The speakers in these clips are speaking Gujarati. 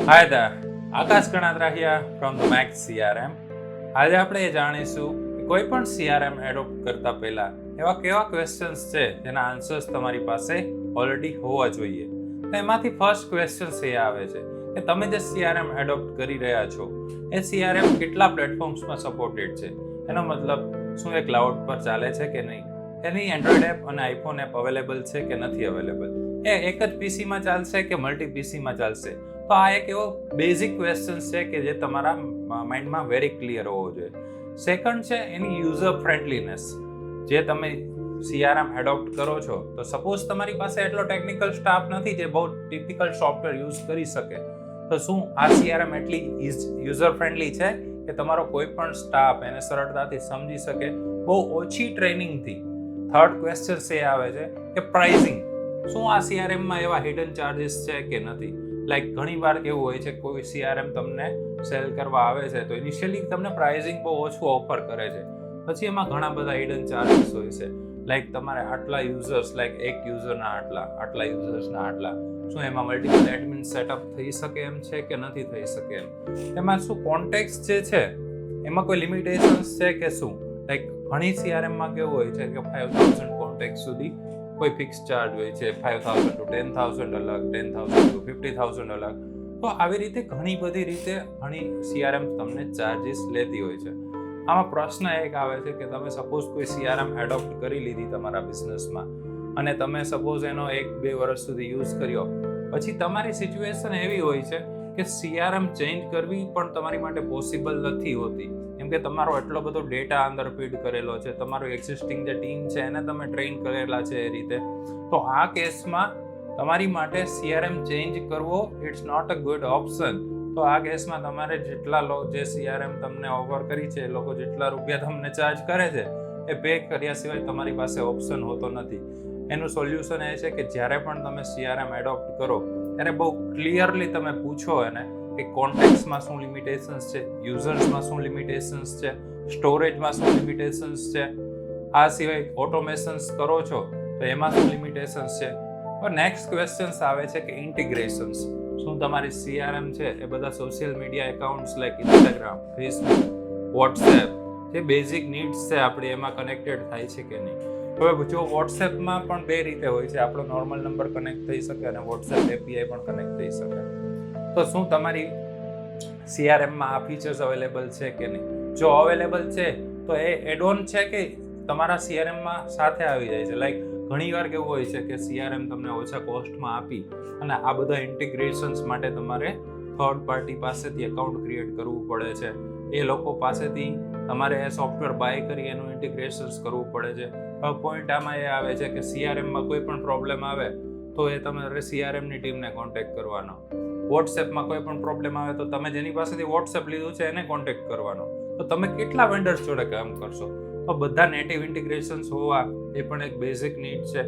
Hi there, આકાશ ગણાત્રાહિયા ફ્રોમ ધ મેક્સ CRM. આજે આપણે એ જાણીશું કે કોઈ પણ CRM એડોપ્ટ કરતા પહેલા એવા કેવા ક્વેશ્ચન્સ છે જેના આન્સર્સ તમારી પાસે ઓલરેડી હોવા જોઈએ. તો એમાંથી ફર્સ્ટ ક્વેશ્ચન્સ એ આવે છે કે તમે જે CRM એડોપ્ટ કરી રહ્યા છો એ CRM કેટલા પ્લેટફોર્મ્સમાં સપોર્ટેડ છે. એનો મતલબ શું એ ક્લાઉડ પર ચાલે છે કે નહીં, એની એન્ડ્રોઈડ એપ અને આઈફોન એપ અવેલેબલ છે કે નથી અવેલેબલ, એ એક જ પીસીમાં ચાલશે કે મલ્ટી પીસીમાં ચાલશે. તો આ એક એવો બેઝિક ક્વેશ્ચન છે કે જે તમારા માઇન્ડમાં વેરી ક્લિયર હોવો જોઈએ. સેકન્ડ છે એની યુઝર ફ્રેન્ડલીનેસ. જે તમે CRM એડોપ્ટ કરો છો તો સપોઝ તમારી પાસે એટલો ટેકનિકલ સ્ટાફ નથી જે બહુ ટિપિકલ સોફ્ટવેર યુઝ કરી શકે, તો શું આ CRM એટલી યુઝર ફ્રેન્ડલી છે કે તમારો કોઈ પણ સ્ટાફ એને સરળતાથી સમજી શકે બહુ ઓછી ટ્રેનિંગથી. થર્ડ ક્વેશ્ચન એ આવે છે કે પ્રાઇઝિંગ. શું આ CRMમાં એવા હિડન ચાર્જીસ છે કે નથી. લાઈક ઘણી વાર કેવું હોય છે, કોઈ CRM તમને સેલ કરવા આવે છે તો ઇનિશિયલી તમને પ્રાઇઝિંગ બહુ ઓછું ઓફર કરે છે, પછી એમાં ઘણા બધા હિડન ચાર્જીસ હોય છે. લાઈક તમારે આટલા યુઝર્સ, લાઈક એક યુઝરના આટલા યુઝર્સના આટલા, શું એમાં મલ્ટિપલ એડમિન સેટઅપ થઈ શકે એમ છે કે નથી થઈ શકે એમ. એમાં શું કોન્ટેક્ટ જે છે એમાં કોઈ લિમિટેશન્સ છે કે શું. લાઈક ઘણી CRMમાં કેવું હોય છે કે 5000 કોન્ટેક્ટ સુધી કોઈ ફિક્સ ચાર્જ હોય છે, 5000 to 10000 અલગ, 10000 to 50000 અલગ. તો આવી રીતે ઘણી બધી રીતે ઘણી CRM તમને ચાર્જીસ લેતી હોય છે. આમાં પ્રશ્ન એક આવે છે કે તમે સપોઝ કોઈ CRM એડોપ્ટ કરી લીધી તમારા બિઝનેસમાં અને તમે સપોઝ એનો 1-2 વર્ષ સુધી યુઝ કર્યો, પછી તમારી સિચ્યુએશન એવી હોય છે કે CRM ચેન્જ કરવી પણ તમારી માટે પોસિબલ નથી હોતી, કેમ કે તમારો એટલો બધો ડેટા અંદર ફીડ કરેલો છે, તમારું એક્ઝિસ્ટિંગ જે ટીમ છે એને તમે ટ્રેન કરેલા છે એ રીતે. તો આ કેસમાં તમારી માટે CRM ચેન્જ કરવો it's not a good option. તો આ કેસમાં તમારે જેટલા જે CRM તમને ઓફર કરી છે એ લોકો જેટલા રૂપિયા તમને ચાર્જ કરે છે એ પે કર્યા સિવાય તમારી પાસે ઓપ્શન હોતો નથી. એનું સોલ્યુશન એ છે કે જ્યારે પણ તમે CRM એડોપ્ટ કરો ત્યારે બહુ ક્લિયરલી તમે પૂછો એને કે કોન્ટેક્ટ્સમાં શું લિમિટેશન્સ છે, યુઝર્સમાં શું લિમિટેશન્સ છે, સ્ટોરેજમાં શું લિમિટેશન્સ છે, આ સિવાય ઓટોમેશન્સ કરો છો તો એમાં શું લિમિટેશન્સ છે. નેક્સ્ટ ક્વેશ્ચન્સ આવે છે કે ઇન્ટિગ્રેશન્સ. શું તમારી CRM છે એ બધા social media accounts like Instagram, Facebook, WhatsApp જે બેઝિક નીડ્સ છે આપણી એમાં કનેક્ટેડ થાય છે કે નહીં. હવે જો વોટ્સએપમાં પણ બે રીતે હોય છે, આપણો નોર્મલ નંબર કનેક્ટ થઈ શકે અને વોટ્સએપ API પણ કનેક્ટ થઈ શકે. તો શું તમારી CRMમાં આ ફીચર્સ અવેલેબલ છે કે નહીં. જો અવેલેબલ છે તો એ એડ ઓન છે કે તમારા CRMમાં સાથે આવી જાય છે. લાઈક ઘણી વાર કેવું હોય છે કે CRM તમને ઓછા કોસ્ટમાં આપી અને આ બધા ઇન્ટિગ્રેશન્સ માટે તમારે થર્ડ પાર્ટી પાસેથી એકાઉન્ટ ક્રિએટ કરવું પડે છે. એ લોકો પાસેથી તમારે એ સોફ્ટવેર બાય કરી એનું ઇન્ટિગ્રેશન્સ કરવું પડે છે. હવે પોઈન્ટ આમાં એ આવે છે કે CRMમાં કોઈ પણ પ્રોબ્લેમ આવે તો એ તમારે CRMની ટીમને કોન્ટેક્ટ કરવાનો. વોટ્સએપમાં કોઈ પણ પ્રોબ્લેમ આવે તો તમે જેની પાસેથી વોટ્સએપ લીધું છે એને કોન્ટેક્ટ કરવાનો. તો તમે કેટલા વેન્ડર્સ જોડે કામ કરશો. તો બધા નેટિવ ઇન્ટિગ્રેશન્સ હોવા એ પણ એક બેઝિક નીડ છે.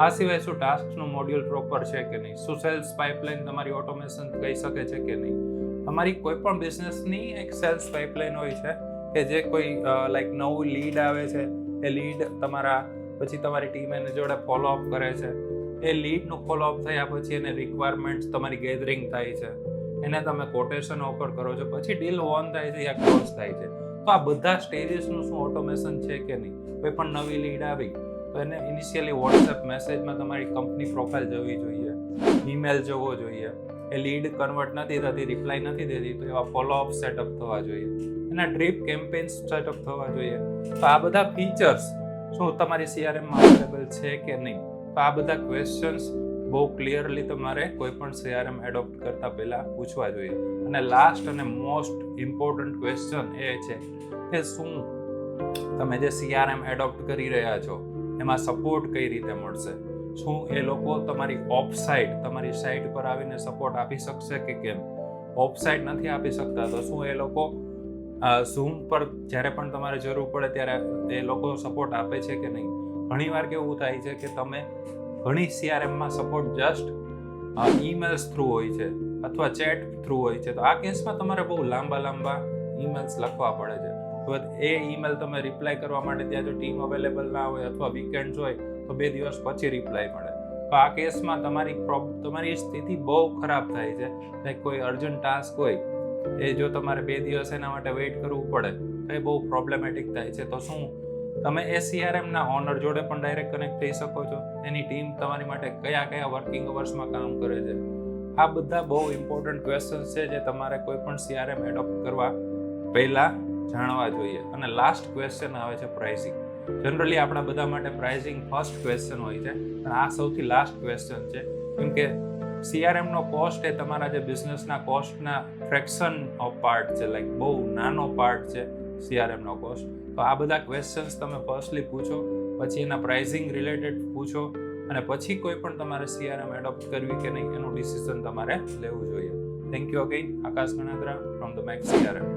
આ સિવાય શું ટાસ્કનું મોડ્યુલ પ્રોપર છે કે નહીં, શું સેલ્સ પાઇપલાઇન તમારી ઓટોમેશન કહી શકે છે કે નહીં. તમારી કોઈ પણ બિઝનેસની એક સેલ્સ પાઇપલાઇન હોય છે કે જે કોઈ લાઈક નવું લીડ આવે છે એ લીડ પછી તમારી ટીમ એને જોડે ફોલોઅપ કરે છે. એ લીડનું ફોલોઅપ થયા પછી એને રિક્વાયરમેન્ટ્સ તમારી ગેધરિંગ થાય છે, એને તમે કોટેશન ઓફર કરો છો, પછી ડીલ ઓન થાય છે યા ક્લોઝ થાય છે. તો આ બધા સ્ટેજીસનું શું ઓટોમેશન છે કે નહીં. કોઈ પણ નવી લીડ આવી તો એને ઇનિશિયલી વોટ્સએપ મેસેજમાં તમારી કંપની પ્રોફાઇલ જોવી જોઈએ, ઈમેલ જોવો જોઈએ. એ લીડ કન્વર્ટ નથી થતી, રિપ્લાય નથી દેતી તો એવા ફોલોઅપ સેટઅપ થવા જોઈએ, એના ડ્રીપ કેમ્પેન્સ સેટઅપ થવા જોઈએ. તો આ બધા ફીચર્સ શું તમારી CRMમાં અવેલેબલ છે કે નહીં. તો આ બધા ક્વેશ્ચન્સ બહુ ક્લિયરલી તમારે કોઈ પણ CRM એડોપ્ટ કરતા પહેલા પૂછવા જોઈએ. અને લાસ્ટ અને મોસ્ટ ઇમ્પોર્ટન્ટ ક્વેશ્ચન એ છે કે શું તમે જે CRM એડોપ્ટ કરી રહ્યા છો એમાં સપોર્ટ કઈ રીતે મળશે. શું એ લોકો તમારી ઓફસાઇટ, તમારી સાઇટ પર આવીને સપોર્ટ આપી શકશે કે કેમ. ઓફસાઇટ નથી આપી શકતા તો શું એ લોકો Zoom પર જ્યારે પણ તમારે જરૂર પડે ત્યારે એ લોકો સપોર્ટ આપે છે કે નહીં. ઘણી વાર કેવું થાય છે કે તમે ઘણી CRMમાં સપોર્ટ જસ્ટ ઈમેલ્સ થ્રુ હોય છે અથવા ચેટ થ્રુ હોય છે. તો આ કેસમાં તમારે બહુ લાંબા ઈમેલ્સ લખવા પડે છે. તો એ ઈમેલ તમે રિપ્લાય કરવા માટે ત્યાં જો ટીમ અવેલેબલ ના હોય અથવા વીકેન્ડ્સ હોય તો 2 દિવસ પછી રિપ્લાય મળે. તો આ કેસમાં તમારી સ્થિતિ બહુ ખરાબ થાય છે. લાઈક કોઈ અર્જન્ટ ટાસ્ક હોય એ જો તમારે 2 દિવસ એના માટે વેઇટ કરવું પડે તો એ બહુ પ્રોબ્લેમેટિક થાય છે. તો શું તમે એ CRM ના ઓનર જોડે પણ ડાયરેક્ટ કનેક્ટ થઈ શકો છો? એની ટીમ તમારી માટે કયા વર્કિંગ અવર્સમાં કામ કરે છે? આ બધા બહુ ઇમ્પોર્ટન્ટ ક્વેશ્ચન્સ છે જે તમારે કોઈ પણ CRM એડોપ્ટ કરવા પહેલા જાણવા જોઈએ. અને લાસ્ટ ક્વેશ્ચન આવે છે પ્રાઇસિંગ. જનરલી આપણા બધા માટે પ્રાઇસિંગ ફર્સ્ટ ક્વેશ્ચન હોય છે, પણ આ સૌથી લાસ્ટ ક્વેશ્ચન છે. કેમ કે CRM નો કોસ્ટ એ તમારા જે બિઝનેસના કોસ્ટના ફ્રેક્શન ઓફ પાર્ટ છે, લાઈક બહુ નાનો પાર્ટ છે CRM નો કોસ્ટ. તો આ બધા ક્વેશ્ચન્સ તમે ફર્સ્ટલી પૂછો, પછી એના પ્રાઇસિંગ રિલેટેડ પૂછો, અને પછી કોઈ પણ તમારે CRM એડોપ્ટ કરવી કે નહીં એનું ડિસિઝન તમારે લેવું જોઈએ. Thank you again. Akash Ganatra from the Max CRM.